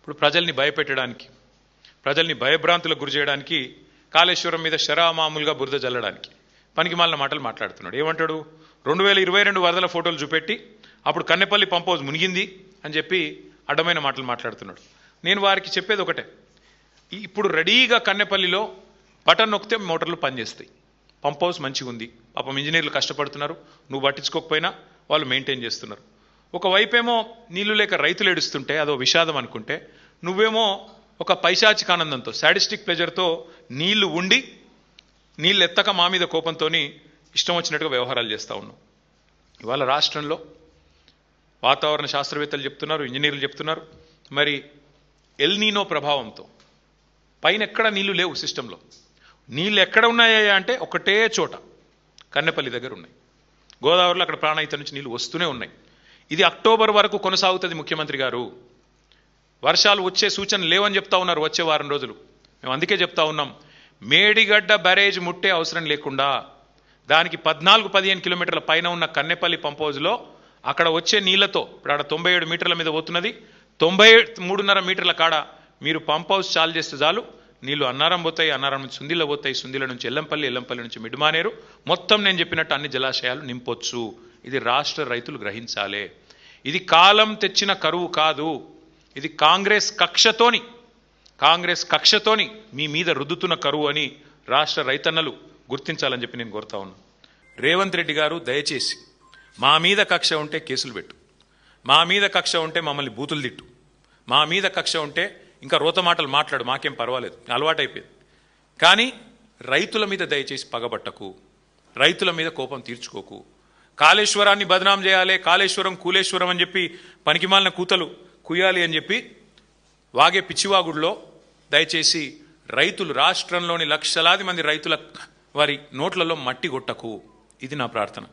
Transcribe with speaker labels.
Speaker 1: ఇప్పుడు ప్రజల్ని భయపెట్టడానికి, ప్రజల్ని భయభ్రాంతులకు గురి చేయడానికి, కాళేశ్వరం మీద మామూలుగా బురద జల్లడానికి పనికిమాలిన మాటలు మాట్లాడుతున్నాడు. ఏమంటాడు? 2022 వరదల ఫోటోలు చూపెట్టి అప్పుడు కన్నెపల్లి పంప్ హౌస్ మునిగింది అని చెప్పి అడ్డమైన మాటలు మాట్లాడుతున్నాడు. నేను వారికి చెప్పేది ఒకటే, ఇప్పుడు రెడీగా కన్నెపల్లిలో బటన్ నొక్కితే మోటార్లు పనిచేస్తాయి. పంప్ హౌస్ మంచిగా ఉంది, పాపం ఇంజనీర్లు కష్టపడుతున్నారు, నువ్వు పట్టించుకోకపోయినా వాళ్ళు మెయింటైన్ చేస్తున్నారు. ఒకవైపేమో నీళ్లు లేక రైతులు ఏడుస్తుంటే అదో విషాదం అనుకుంటే, నువ్వేమో ఒక పైశాచిక ఆనందంతో, సాడిస్టిక్ ప్లెజర్తో నీళ్లు ఉండి నీళ్ళు ఎత్తక మా మీద కోపంతో ఇష్టం వచ్చినట్టుగా వ్యవహారాలు చేస్తూ ఉన్నావు. ఇవాళ రాష్ట్రంలో వాతావరణ శాస్త్రవేత్తలు చెప్తున్నారు, ఇంజనీర్లు చెప్తున్నారు, మరి ఎల్నీనో ప్రభావంతో పైన ఎక్కడ నీళ్లు లేవు, సిస్టంలో నీళ్ళు ఎక్కడ ఉన్నాయా అంటే ఒకటే చోట కన్నెపల్లి దగ్గర ఉన్నాయి. గోదావరిలో అక్కడ ప్రాణహిత నుంచి నీళ్లు వస్తూనే ఉన్నాయి. ఇది అక్టోబర్ వరకు కొనసాగుతుంది. ముఖ్యమంత్రి గారు వర్షాలు వచ్చే సూచన లేవని చెప్తా ఉన్నారు వచ్చే వారం రోజులు. మేము అందుకే చెప్తా ఉన్నాం, మేడిగడ్డ బ్యారేజ్ ముట్టే అవసరం లేకుండా దానికి 14-15 కిలోమీటర్ల పైన ఉన్న కన్నెపల్లి పంప్ హౌజ్లో అక్కడ వచ్చే నీళ్లతో, ఇప్పుడు అక్కడ 97 మీటర్ల మీద పోతున్నది, 93.5 మీటర్ల కాడ మీరు పంప్ హౌస్ చాలు చేస్తే చాలు, నీళ్లు అన్నారం పోతాయి, అన్నారం నుంచి సుందిల పోతాయి, సుందిల నుంచి ఎల్లంపల్లి, ఎల్లంపల్లి నుంచి మిడ్మానేరు, మొత్తం నేను చెప్పినట్టు అన్ని జలాశయాలు నింపొచ్చు. ఇది రాష్ట్ర రైతులు గ్రహించాలి. ఇది కాలం తెచ్చిన కరువు కాదు, ఇది కాంగ్రెస్ కక్షతోని మీ మీద రుద్దుతున్న కరువు అని రాష్ట్ర రైతన్నలు గుర్తించాలని చెప్పి నేను కోరుతా ఉన్నాను. రేవంత్ రెడ్డి గారు దయచేసి మా మీద కక్ష ఉంటే కేసులు పెట్టు, మా మీద కక్ష ఉంటే మమ్మల్ని బూతులు తిట్టు, మా మీద కక్ష ఉంటే ఇంకా రోత మాటలు మాట్లాడు, మాకేం పర్వాలేదు, అలవాటైపోయింది. కానీ రైతుల మీద దయచేసి పగబట్టకు, రైతుల మీద కోపం తీర్చుకోకు. కాళేశ్వరాన్ని బదనాం చేయాలి, కాళేశ్వరం కూలేశ్వరం అని చెప్పి పనికిమాలిన కూతలు కుయ్యాలి అని చెప్పి వాగే పిచ్చివాగుడిలో దయచేసి రైతులు, రాష్ట్రంలోని లక్షలాది మంది రైతుల వారి నోట్లలో మట్టి కొట్టకు. ఇది నా ప్రార్థన.